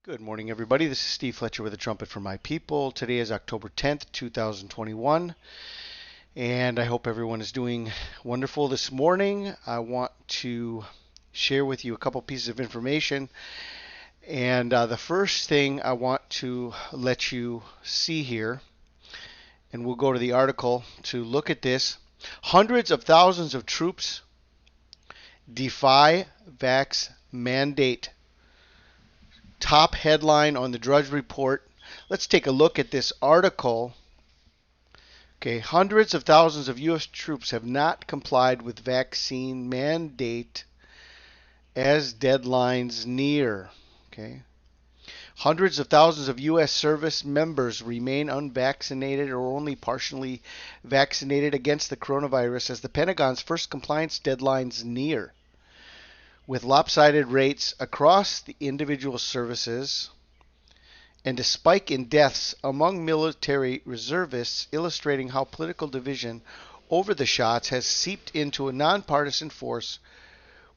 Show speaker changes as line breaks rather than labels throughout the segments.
Good morning, everybody. This is Steve Fletcher with the Trumpet for My People. Today is October 10th, 2021, and I hope everyone is doing wonderful this morning. I want to share with you a couple pieces of information, and the first thing I want to let you see here, and we'll go to the article to look at this. Hundreds of thousands of troops defy vax mandate. Top headline on the Drudge Report. Let's take a look at this article. Okay, hundreds of thousands of U.S. troops have not complied with vaccine mandate as deadlines near. Okay, hundreds of thousands of U.S. service members remain unvaccinated or only partially vaccinated against the coronavirus as the Pentagon's first compliance deadlines near. With lopsided rates across the individual services and a spike in deaths among military reservists, illustrating how political division over the shots has seeped into a nonpartisan force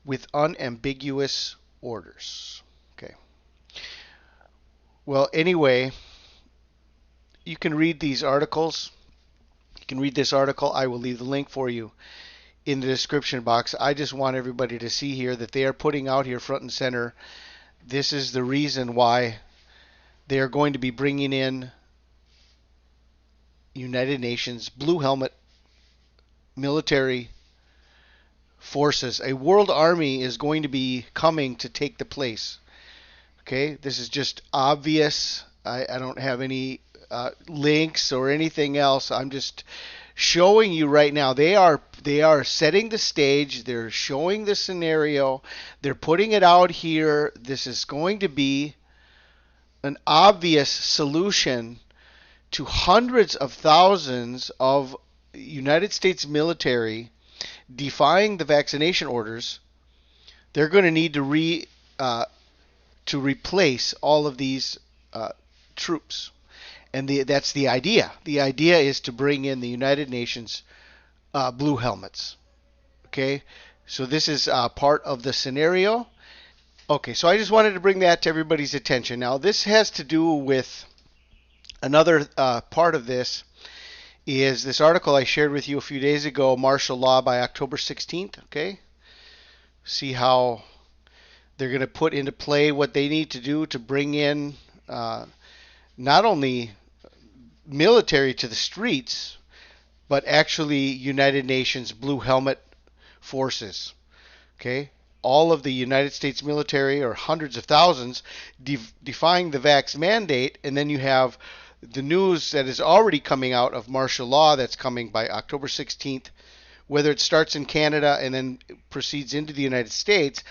with unambiguous orders. Okay. Well, anyway, you can read these articles. You can read this article. I will leave the link for you in the description box. I just want everybody to see here that they are putting out here front and center. This is the reason why they are going to be bringing in United Nations Blue Helmet military forces. A world army is going to be coming to take the place. Okay, this is just obvious. I don't have any links or anything else. I'm just showing you right now. They are setting the stage. They're showing the scenario. They're putting it out here. This is going to be an obvious solution to hundreds of thousands of United States military defying the vaccination orders. They're going to need to replace all of these troops. And that's the idea. The idea is to bring in the United Nations blue helmets. Okay, so this is part of the scenario. Okay, so I just wanted to bring that to everybody's attention. Now, this has to do with another part of this is this article I shared with you a few days ago, Martial Law by October 16th. Okay, see how they're going to put into play what they need to do to bring in not only military to the streets, but actually United Nations Blue Helmet forces. Okay, all of the United States military, or hundreds of thousands, defying the vax mandate, and then you have the news that is already coming out of martial law that's coming by October 16th, whether it starts in Canada and then proceeds into the United States,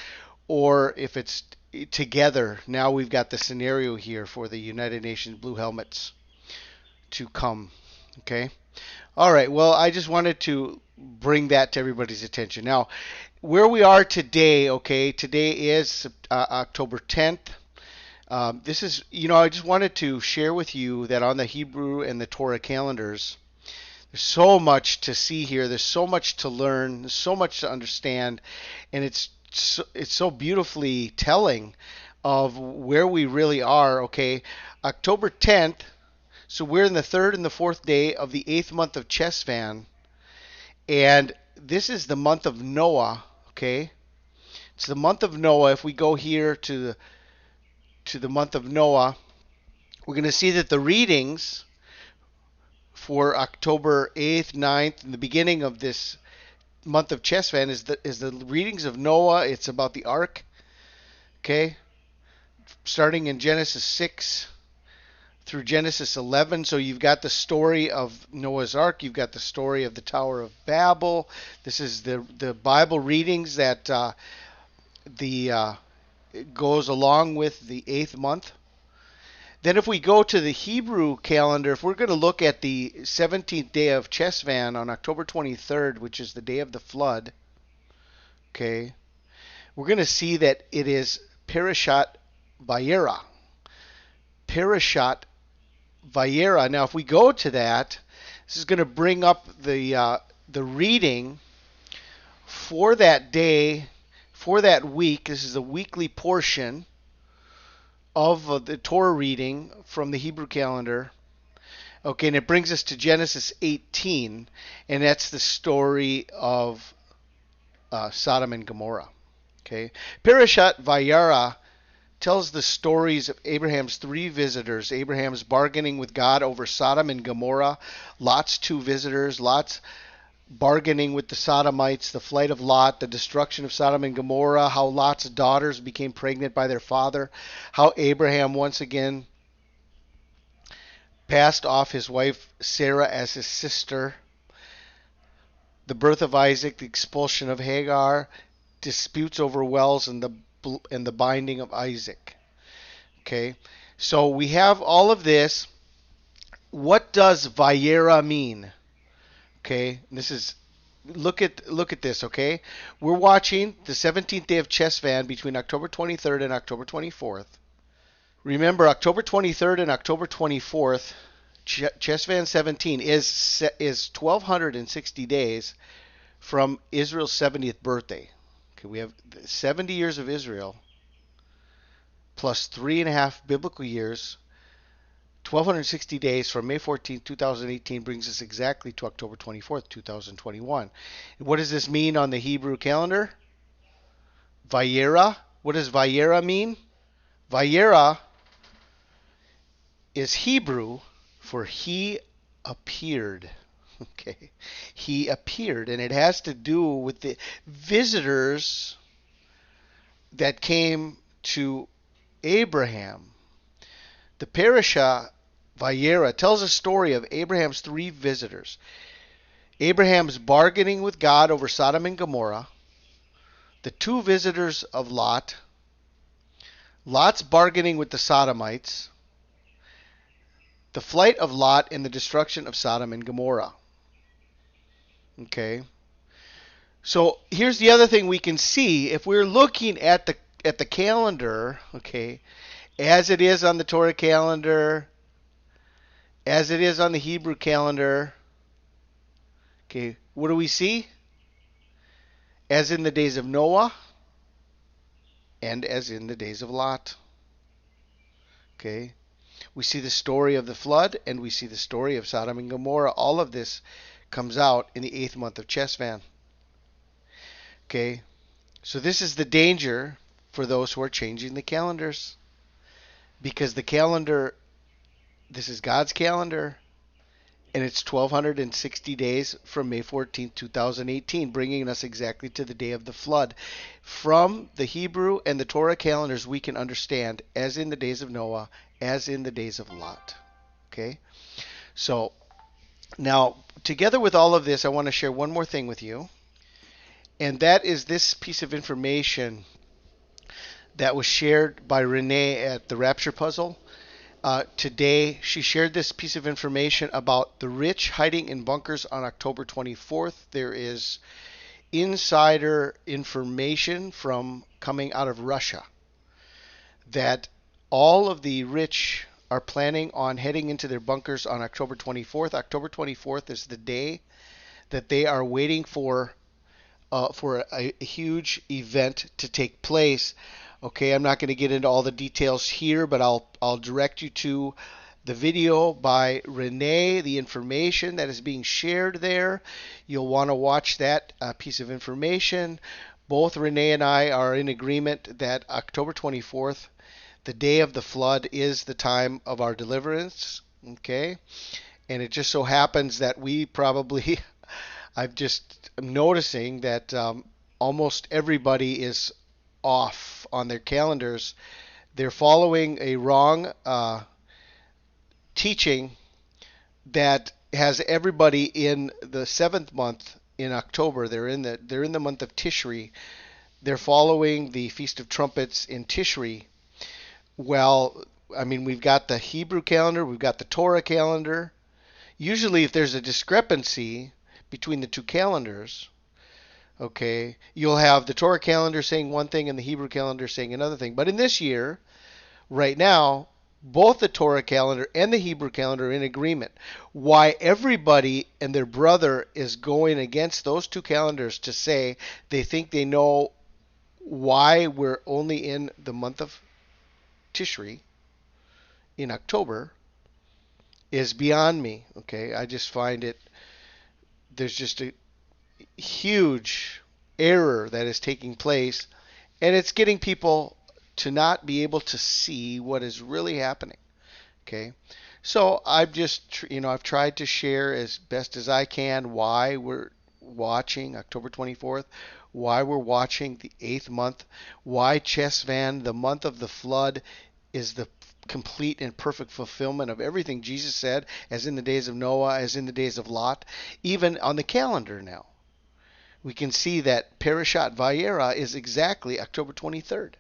or if it's together. Now we've got the scenario here for the United Nations Blue Helmets to come. Okay. All right. Well, I just wanted to bring that to everybody's attention. Now, where we are today, okay, today is October 10th. This is, I just wanted to share with you that on the Hebrew and the Torah calendars, there's so much to see here. There's so much to learn. There's so much to understand. And it's so beautifully telling of where we really are. Okay, October 10th. So we're in the third and the fourth day of the 8th month of CHESVAN, and this is the month of Noah. Okay, it's the month of Noah. If we go here to the month of Noah, we're going to see that the readings for October 8th, 9th, and the beginning of this month of CHESVAN is the readings of Noah. It's about the ark. Okay, starting in Genesis 6 through Genesis 11. So you've got the story of Noah's Ark. You've got the story of the Tower of Babel. This is the Bible readings that goes along with the 8th month. Then if we go to the Hebrew calendar, if we're going to look at the 17th day of CHESVAN on October 23rd, which is the day of the flood, okay, we're going to see that it is Parashat VAYERA. Parashat VAYERA. Now, if we go to that, this is going to bring up the reading for that day, for that week. This is the weekly portion of the Torah reading from the Hebrew calendar. Okay, and it brings us to Genesis 18, and that's the story of Sodom and Gomorrah. Okay, Parashat VAYERA tells the stories of Abraham's three visitors, Abraham's bargaining with God over Sodom and Gomorrah, Lot's two visitors, Lot's bargaining with the Sodomites, the flight of Lot, the destruction of Sodom and Gomorrah, how Lot's daughters became pregnant by their father, how Abraham once again passed off his wife Sarah as his sister, the birth of Isaac, the expulsion of Hagar, disputes over wells, and the binding of Isaac. Okay, so we have all of this. What does VAYERA mean? Okay, this is look at this. Okay, we're watching the 17th day of CHESVAN between October 23rd and October 24th. Remember, October 23rd and October 24th, CHESVAN 17 is 1260 days from Israel's 70th birthday. Okay, we have 70 years of Israel plus 3.5 biblical years. 1260 days from May 14, 2018 brings us exactly to October 24th, 2021. What does this mean on the Hebrew calendar? VAYERA. What does VAYERA mean? VAYERA is Hebrew for he appeared. Okay. He appeared, and it has to do with the visitors that came to Abraham. The parasha VAYERA tells a story of Abraham's three visitors. Abraham's bargaining with God over Sodom and Gomorrah, the two visitors of Lot, Lot's bargaining with the Sodomites, the flight of Lot, and the destruction of Sodom and Gomorrah. Okay. So here's the other thing we can see. If we're looking at the calendar, okay, as it is on the Torah calendar, as it is on the Hebrew calendar, okay, what do we see? As in the days of Noah and as in the days of Lot. Okay. We see the story of the flood and we see the story of Sodom and Gomorrah. All of this comes out in the 8th month of CHESVAN. Okay. So this is the danger for those who are changing the calendars. Because the calendar, this is God's calendar, and it's 1260 days from May 14, 2018, bringing us exactly to the day of the flood. From the Hebrew and the Torah calendars, we can understand as in the days of Noah, as in the days of Lot. Okay? So, now, together with all of this, I want to share one more thing with you, and that is this piece of information that was shared by Renee at the Rapture Puzzle. Today, she shared this piece of information about the rich hiding in bunkers on October 24th. There is insider information from coming out of Russia that all of the rich are planning on heading into their bunkers on October 24th. October 24th is the day that they are waiting for a huge event to take place. Okay, I'm not going to get into all the details here, but I'll direct you to the video by Renee, the information that is being shared there. You'll want to watch that piece of information. Both Renee and I are in agreement that October 24th, the day of the flood, is the time of our deliverance. Okay, and it just so happens that we probably, I'm noticing that almost everybody is off on their calendars. They're following a wrong teaching that has everybody in the 7th month in October. They're in the month of Tishri. They're following the Feast of Trumpets in Tishri. Well, I mean, we've got the Hebrew calendar, we've got the Torah calendar. Usually if there's a discrepancy between the two calendars, okay, you'll have the Torah calendar saying one thing and the Hebrew calendar saying another thing. But in this year, right now, both the Torah calendar and the Hebrew calendar are in agreement. Why everybody and their brother is going against those two calendars to say they think they know why we're only in the month of Tishri, in October is beyond me. Okay, I just find it, there's just a huge error that is taking place, and it's getting people to not be able to see what is really happening. Okay, so I've just I've tried to share as best as I can why we're watching October 24th, why we're watching the eighth month, why CHESVAN, the month of the flood, is the complete and perfect fulfillment of everything Jesus said, as in the days of Noah, as in the days of Lot. Even on the calendar now, we can see that Parashat VAYERA is exactly October 23rd.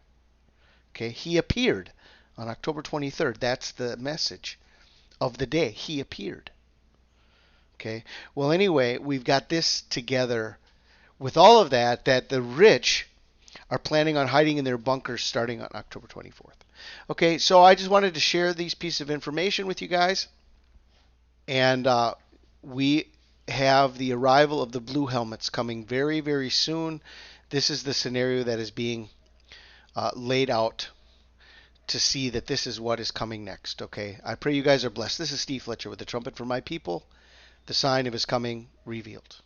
Okay, he appeared on October 23rd. That's the message of the day. He appeared. Okay, well, anyway, we've got this together with all of that, that the rich are planning on hiding in their bunkers starting on October 24th. Okay, so I just wanted to share these pieces of information with you guys. And we have the arrival of the blue helmets coming very, very soon. This is the scenario that is being laid out to see that this is what is coming next. Okay, I pray you guys are blessed. This is Steve Fletcher with the Trumpet for My People, the sign of his coming revealed.